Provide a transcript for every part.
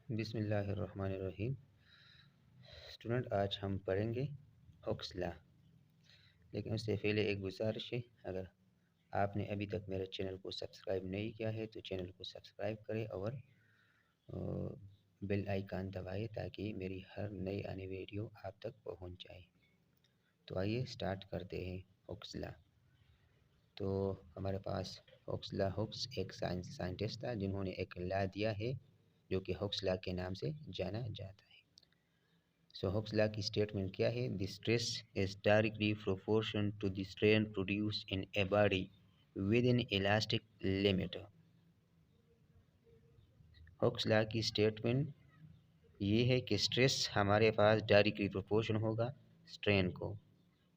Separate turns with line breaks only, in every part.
बिस्मिल्लाहिर्रहमानिर्रहीम। स्टूडेंट, आज हम पढ़ेंगे हुक्स लॉ। लेकिन उससे पहले एक गुजारिश है, अगर आपने अभी तक मेरे चैनल को सब्सक्राइब नहीं किया है तो चैनल को सब्सक्राइब करें और बेल आइकन दबाएं ताकि मेरी हर नई आने वीडियो आप तक पहुंच जाए। तो आइए स्टार्ट करते हैं हुक्स लॉ। तो हमारे पास हुक्स एक साइंटिस्ट था जिन्होंने एक लॉ दिया है जो कि हुक्स लॉ के नाम से जाना जाता है। सो हुक्स लॉ की स्टेटमेंट क्या है? The stress is directly proportion to the strain produce in a body with an elastic limit. Hooke's law की स्टेटमेंट ये है कि स्ट्रेस हमारे पास डायरेक्टली प्रोपोर्शन होगा स्ट्रेन को।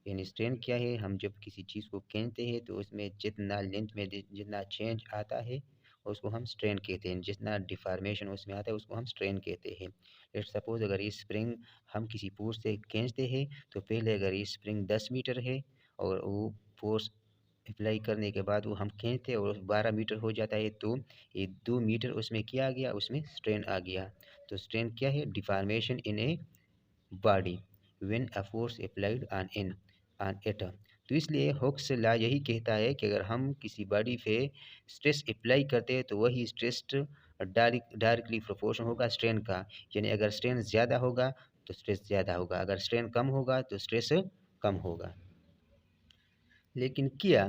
यानी स्ट्रेन क्या है? हम जब किसी चीज़ को खींचते हैं तो उसमें जितना लेंथ में जितना चेंज आता है उसको हम स्ट्रेन कहते हैं, जितना डिफॉर्मेशन उसमें आता है उसको हम स्ट्रेन कहते हैं। लेट्स सपोज अगर ये स्प्रिंग हम किसी फोर्स से खींचते हैं तो पहले अगर ये स्प्रिंग 10 मीटर है और वो फोर्स अप्लाई करने के बाद वो हम खींचते हैं और 12 मीटर हो जाता है तो ये 2 मीटर उसमें क्या आ गया? उसमें स्ट्रेन आ गया। तो स्ट्रेन क्या है? Deformation in a body when a force applied on it. तो इसलिए हुक्स लॉ यही कहता है कि अगर हम किसी बॉडी पे स्ट्रेस अप्लाई करते हैं तो वही स्ट्रेस डायरेक्टली प्रोपोर्शन होगा स्ट्रेन का। यानी अगर स्ट्रेन ज़्यादा होगा तो स्ट्रेस ज़्यादा होगा, अगर स्ट्रेन कम होगा तो स्ट्रेस कम होगा। लेकिन क्या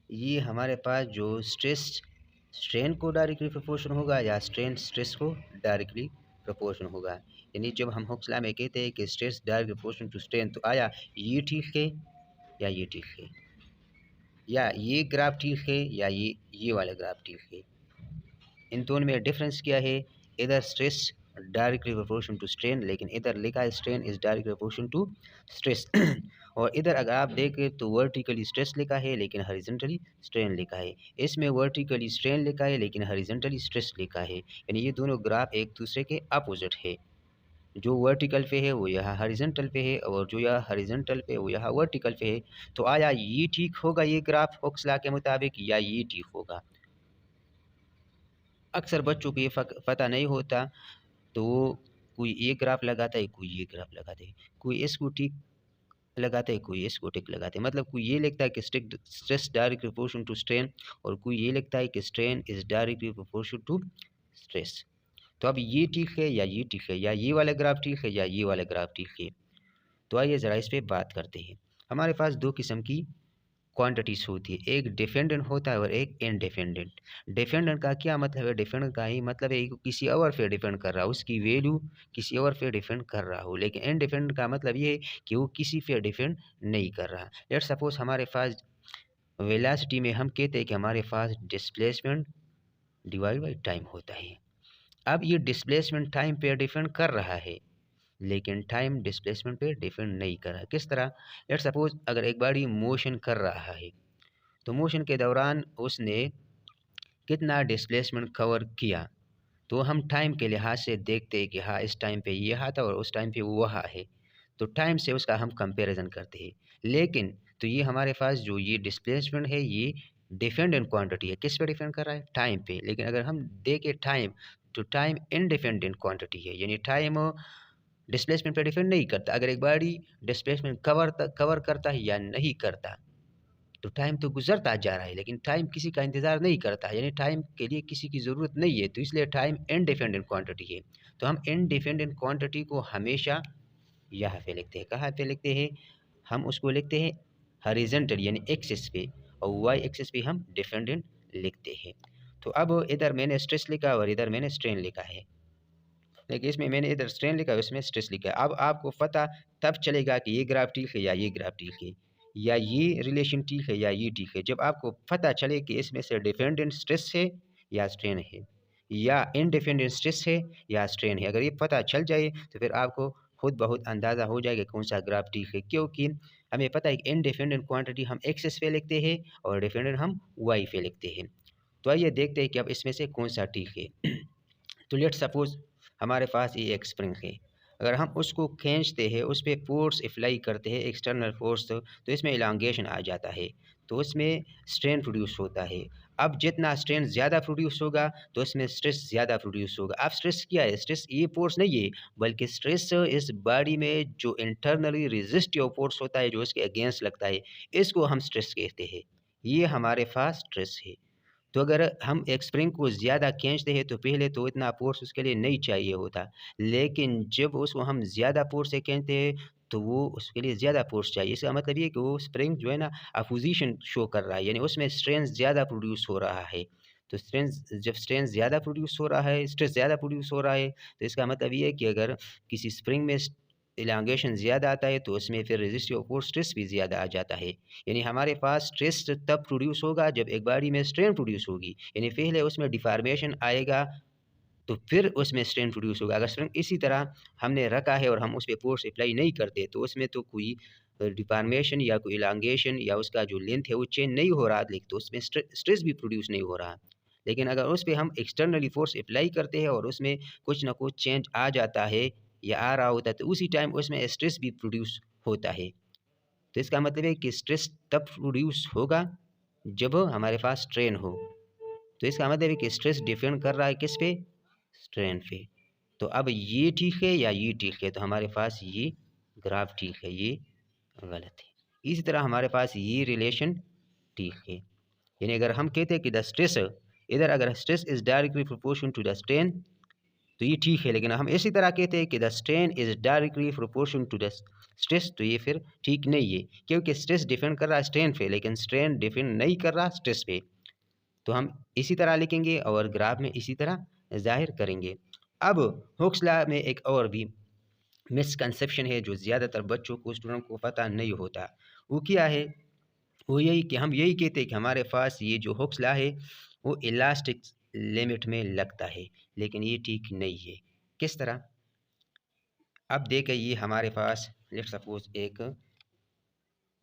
ये हमारे पास जो स्ट्रेस स्ट्रेन को डायरेक्टली प्रोपोर्शन होगा या स्ट्रेन स्ट्रेस को डायरेक्टली प्रोपोर्शन होगा? यानी जब हम हुक्स लॉ में कहते हैं कि stress direct proportion to strain, तो आया ये ठीक है या ये ठीक है, या ये ग्राफ ठीक है या ये वाला ग्राफ ठीक है? इन दोनों में डिफरेंस क्या है? इधर stress directly proportion to strain, लेकिन इधर लिखा है strain is directly proportion to stress. और इधर अगर आप देखें तो वर्टिकली स्ट्रेस लिखा है लेकिन हॉरिजॉन्टली स्ट्रेन लिखा है। इसमें वर्टिकली स्ट्रेन लिखा है लेकिन हॉरिजॉन्टली स्ट्रेस लिखा है। यानी ये दोनों ग्राफ एक दूसरे के अपोजिट है। जो वर्टिकल पे है वो यहाँ हॉरिजॉन्टल पे है और जो यहाँ हॉरिजॉन्टल पे वो यहाँ वर्टिकल पे है। तो आया ये ठीक होगा ये ग्राफ हुक्स लॉ के मुताबिक या ये ठीक होगा? अक्सर बच्चों को ये पता नहीं होता तो कोई ये ग्राफ लगाता है, कोई ये ग्राफ लगाता है, कोई इसको ठीक लगाता है, कोई इसको टिक लगाते हैं। मतलब कोई ये लिखता है कि stress direct proportion to strain और कोई ये लिखता है कि strain is directly proportion to stress. तो अब ये ठीक है या ये ठीक है, या ये वाला ग्राफ ठीक है या ये वाला ग्राफ ठीक है? तो आइए ज़रा इस पर बात करते हैं। हमारे पास दो किस्म की क्वांटिटीज होती है, एक डिपेंडेंट होता है और एक इनडिपेंडेंट। डिपेंडेंट का क्या मतलब है? डिपेंडेंट का ही मतलब है कि किसी और पे डिपेंड कर रहा हो, उसकी वैल्यू किसी और पे डिपेंड कर रहा हो। लेकिन इनडिपेंडेंट का मतलब ये है कि वो किसी पे डिपेंड नहीं कर रहा। लेट सपोज हमारे पास वेलोसिटी में हम कहते हैं कि हमारे पास डिस्प्लेसमेंट डिवाइड बाई टाइम होता है। अब ये डिस्प्लेसमेंट टाइम पे डिपेंड कर रहा है लेकिन टाइम डिस्प्लेसमेंट पे डिपेंड नहीं कर रहा। किस तरह? लेट सपोज अगर एक बॉडी मोशन कर रहा है तो मोशन के दौरान उसने कितना डिस्प्लेसमेंट कवर किया, तो हम टाइम के लिहाज से देखते हैं कि हाँ इस टाइम पे ये था और उस टाइम पे वो वहाँ है, तो टाइम से उसका हम कंपैरिजन करते हैं। लेकिन तो ये हमारे पास जो ये डिस्प्लेसमेंट है ये डिपेंडेंट क्वांटिटी है। किस पे डिपेंड कर रहा है? टाइम पे। लेकिन अगर हम देखें टाइम, तो टाइम इंडिपेंडेंट क्वांटिटी है, यानी टाइम डिस्प्लेसमेंट पे डिपेंड नहीं करता। अगर एक बॉडी डिस्प्लेसमेंट कवर करता है या नहीं करता, तो टाइम तो गुजरता जा रहा है लेकिन टाइम किसी का इंतज़ार नहीं करता, यानी टाइम के लिए किसी की ज़रूरत नहीं है। तो इसलिए टाइम इनडिपेंडेंट क्वांटिटी है। तो हम इनडिपेंडेंट क्वांटिटी को हमेशा यहाँ पे लिखते हैं। कहाँ पे लिखते हैं? हम उसको लिखते हैं हॉरिजॉन्टल यानी एक्सिस पे, और वाई एक्सिस पे हम डिपेंडेंट लिखते हैं। तो अब इधर मैंने स्ट्रेस लिखा और इधर मैंने स्ट्रेन लिखा है, लेकिन इसमें मैंने इधर स्ट्रेन लिखा है उसमें स्ट्रेस लिखा है। अब आपको पता तब चलेगा कि ये ग्राफ ठीक है या ये ग्राफ ठीक है, या ये रिलेशन ठीक है या ये ठीक है, जब आपको पता चले कि इसमें से डिपेंडेंट स्ट्रेस है या स्ट्रेन है, या इनडिपेंडेंट स्ट्रेस है या स्ट्रेन है। अगर ये पता चल जाए तो फिर आपको खुद बहुत अंदाज़ा हो जाएगा कौन सा ग्राफ ठीक है, क्योंकि हमें पता है कि इनडिपेंडेंट क्वांटिटी हम एक्सेस पे लिखते हैं और डिपेंडेंट हम वाई पे लिखते हैं। तो आइए देखते हैं कि अब इसमें से कौन सा ठीक है। तो लेट सपोज हमारे पास ये एक स्प्रिंग है, अगर हम उसको खींचते हैं, उस पर फोर्स अप्लाई करते हैं एक्सटर्नल फोर्स, तो इसमें इलांगेशन आ जाता है, तो उसमें स्ट्रेन प्रोड्यूस होता है। अब जितना स्ट्रेन ज़्यादा प्रोड्यूस होगा तो उसमें स्ट्रेस ज़्यादा प्रोड्यूस होगा। अब स्ट्रेस क्या है? स्ट्रेस ये फोर्स नहीं है, बल्कि स्ट्रेस इस बॉडी में जो इंटरनली रेजिस्टिव फोर्स होता है, जो इसके अगेंस्ट लगता है, इसको हम स्ट्रेस कहते हैं। ये हमारे पास स्ट्रेस है। तो अगर हम एक स्प्रिंग को ज़्यादा खींचते हैं तो पहले तो इतना फ़ोर्स उसके लिए नहीं चाहिए होता। लेकिन जब उसको हम ज़्यादा फ़ोर्स से खींचते हैं तो वो उसके लिए ज़्यादा फ़ोर्स चाहिए। इसका मतलब ये है कि वो स्प्रिंग जो है ना अपोज़िशन शो कर रहा है, यानी उसमें स्ट्रेन ज़्यादा प्रोड्यूस हो रहा है। तो जब स्ट्रेन ज़्यादा प्रोड्यूस हो रहा है, स्ट्रेस ज़्यादा प्रोड्यूस हो रहा है, तो इसका मतलब ये है कि अगर किसी स्प्रिंग में इलांगेशन ज़्यादा आता है तो उसमें फिर रेजिस्टिव फोर्स स्ट्रेस भी ज़्यादा आ जाता है। यानी हमारे पास स्ट्रेस तब प्रोड्यूस होगा जब एक बॉडी में स्ट्रेन प्रोड्यूस होगी, यानी पहले उसमें डिफॉर्मेशन आएगा तो फिर उसमें स्ट्रेन प्रोड्यूस होगा। अगर स्ट्रेन इसी तरह हमने रखा है और हम उस पे फोर्स अप्लाई नहीं करते तो उसमें तो कोई डिफॉर्मेशन या कोई इलांगेशन या उसका जो लेंथ है वो चेंज नहीं हो रहा, लेकिन तो उसमें स्ट्रेस भी प्रोड्यूस नहीं हो रहा। लेकिन अगर उस पे हम एक्सटर्नली फोर्स अप्लाई करते हैं और उसमें कुछ ना कुछ चेंज आ जाता है या आ रहा होता है, तो उसी टाइम उसमें स्ट्रेस भी प्रोड्यूस होता है। तो इसका मतलब है कि स्ट्रेस तब प्रोड्यूस होगा जब हमारे पास स्ट्रेन हो। तो इसका मतलब है कि स्ट्रेस डिपेंड कर रहा है किस पे? स्ट्रेन पे। तो अब ये ठीक है या ये ठीक है? तो हमारे पास ये ग्राफ ठीक है, ये गलत है। इसी तरह हमारे पास ये रिलेशन ठीक है। यानी अगर हम कहते हैं कि द स्ट्रेस, इधर अगर stress is directly proportion to the strain तो ये ठीक है, लेकिन हम इसी तरह कहते हैं कि the strain is directly proportion to the stress, तो ये फिर ठीक नहीं है, क्योंकि स्ट्रेस डिपेंड कर रहा है स्ट्रेन पे, लेकिन स्ट्रेन डिपेंड नहीं कर रहा स्ट्रेस पे। तो हम इसी तरह लिखेंगे और ग्राफ में इसी तरह जाहिर करेंगे। अब हुक्स लॉ में एक और भी मिसकंसेप्शन है जो ज़्यादातर बच्चों को, स्टूडेंट को पता नहीं होता। वो क्या है? वो यही कि हम यही कहते हैं कि हमारे पास ये जो हुक्स लॉ है वो इलास्टिक लिमिट में लगता है, लेकिन ये ठीक नहीं है। किस तरह? अब देखें, ये हमारे पास लेट्स सपोज एक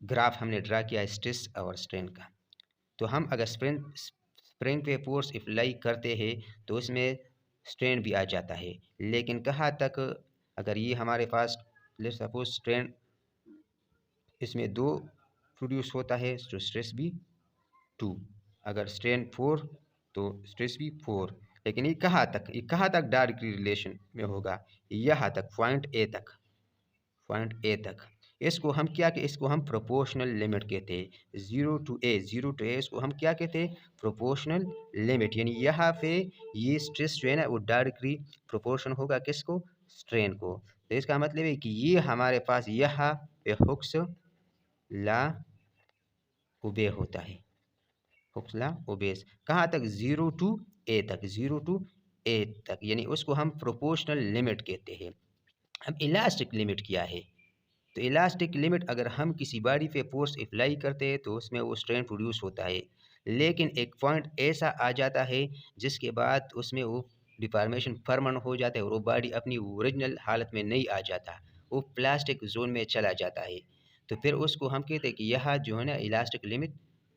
ग्राफ हमने ड्रा किया स्ट्रेस और स्ट्रेन का। तो हम अगर स्प्रिंग पे फोर्स अप्लाई करते हैं तो उसमें स्ट्रेन भी आ जाता है, लेकिन कहाँ तक? अगर ये हमारे पास लेट्स सपोज स्ट्रेन इसमें 2 प्रोड्यूस होता है तो स्ट्रेस भी 2, अगर स्ट्रेन 4 तो स्ट्रेस भी 4। लेकिन ये कहाँ तक डायरेक्ट रिलेशन में होगा? यहाँ तक, पॉइंट ए तक। इसको हम प्रोपोर्शनल लिमिट कहते हैं। जीरो टू ए इसको हम क्या कहते हैं? Proportional limit. यानी यहाँ पे ये स्ट्रेस जो है ना वो डायरेक्टली प्रोपोर्शन होगा किसको? स्ट्रेन को। तो इसका मतलब है कि ये हमारे पास यहाँ पे हुक्स लॉ ओबे होता है। हुक्स लॉ ओबेस कहाँ तक? जीरो टू ए तक, यानी उसको हम प्रोपोर्शनल लिमिट कहते हैं। अब इलास्टिक लिमिट क्या है? तो इलास्टिक लिमिट, अगर हम किसी बॉडी पे फोर्स अप्लाई करते हैं तो उसमें वो स्ट्रेन प्रोड्यूस होता है, लेकिन एक पॉइंट ऐसा आ जाता है जिसके बाद उसमें वो डिफॉर्मेशन परमानेंट हो जाता है और वो बॉडी अपनी ओरिजिनल हालत में नहीं आ जाता, वो प्लास्टिक जोन में चला जाता है। तो फिर उसको हम कहते हैं कि यह जो है ना इलास्टिक लिमिट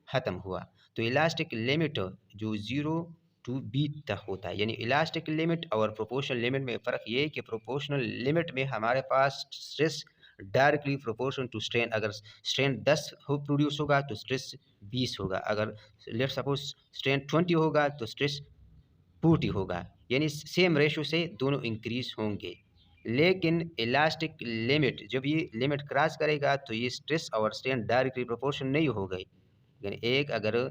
ख़त्म हुआ। तो इलास्टिक लिमिट जो ज़ीरो टू बी तक होता है, यानी इलास्टिक लिमिट और प्रोपोर्शनल लिमिट में फ़र्क ये है कि प्रोपोर्शनल लिमिट में हमारे पास stress directly proportion to strain, अगर स्ट्रेन 10 हो प्रोड्यूस होगा तो स्ट्रेस 20 होगा, अगर लेट सपोज स्ट्रेन 20 होगा तो स्ट्रेस 40 होगा, यानी सेम रेशो से दोनों इंक्रीज होंगे। लेकिन इलास्टिक लिमिट जब ये लिमिट क्रॉस करेगा तो ये स्ट्रेस और स्ट्रेन डायरेक्टली प्रोपोर्शन नहीं हो गई, यानी एक अगर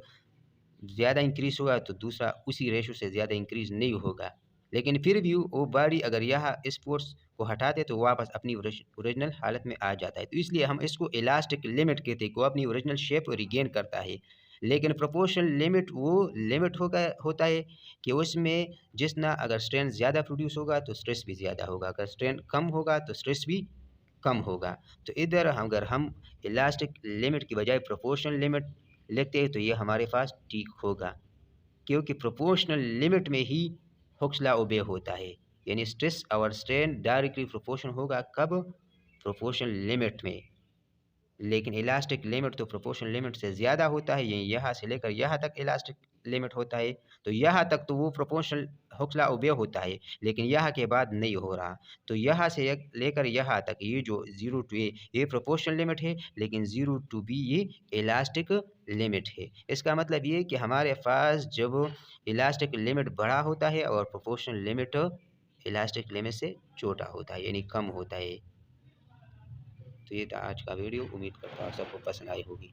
ज़्यादा इंक्रीज़ होगा तो दूसरा उसी रेशो से ज़्यादा इंक्रीज़ नहीं होगा। लेकिन फिर भी वो बॉडी अगर यहाँ इस फोर्स को हटाते तो वापस अपनी ओरिजिनल हालत में आ जाता है। तो इसलिए हम इसको इलास्टिक लिमिट कहते हैं, वो अपनी ओरिजिनल शेप रिगेन करता है। लेकिन प्रोपोर्शनल लिमिट वो लिमिट होता है कि उसमें जितना अगर स्ट्रेन ज़्यादा प्रोड्यूस होगा तो स्ट्रेस भी ज़्यादा होगा, अगर स्ट्रेन कम होगा तो स्ट्रेस भी कम होगा। तो इधर अगर हम इलास्टिक लिमिट की बजाय प्रोपोर्शनल लिमिट लिखते हैं तो ये हमारे पास ठीक होगा, क्योंकि प्रोपोर्शनल लिमिट में ही हुक्स लॉ ओबे होता है, यानी स्ट्रेस और स्ट्रेन डायरेक्टली प्रोपोर्शन होगा कब? प्रोपोर्शनल लिमिट में। लेकिन इलास्टिक लिमिट तो प्रोपोर्शनल लिमिट से ज़्यादा होता है, ये यहाँ से लेकर यहाँ तक इलास्टिक लिमिट होता है, तो यहाँ तक तो वो प्रोपोर्शनल हुक्स ओबे होता है, लेकिन यहाँ के बाद नहीं हो रहा। तो यहाँ से लेकर यहाँ तक ये जो 0 टू ए ये प्रोपोर्शनल लिमिट है, लेकिन 0 टू बी ये इलास्टिक लिमिट है। इसका मतलब ये कि हमारे पास जब इलास्टिक लिमिट बड़ा होता है और प्रोपोर्शनल लिमिट इलास्टिक लिमिट से छोटा होता है, यानी कम होता है। तो ये था आज का वीडियो, उम्मीद करता हूँ सबको पसंद आई होगी।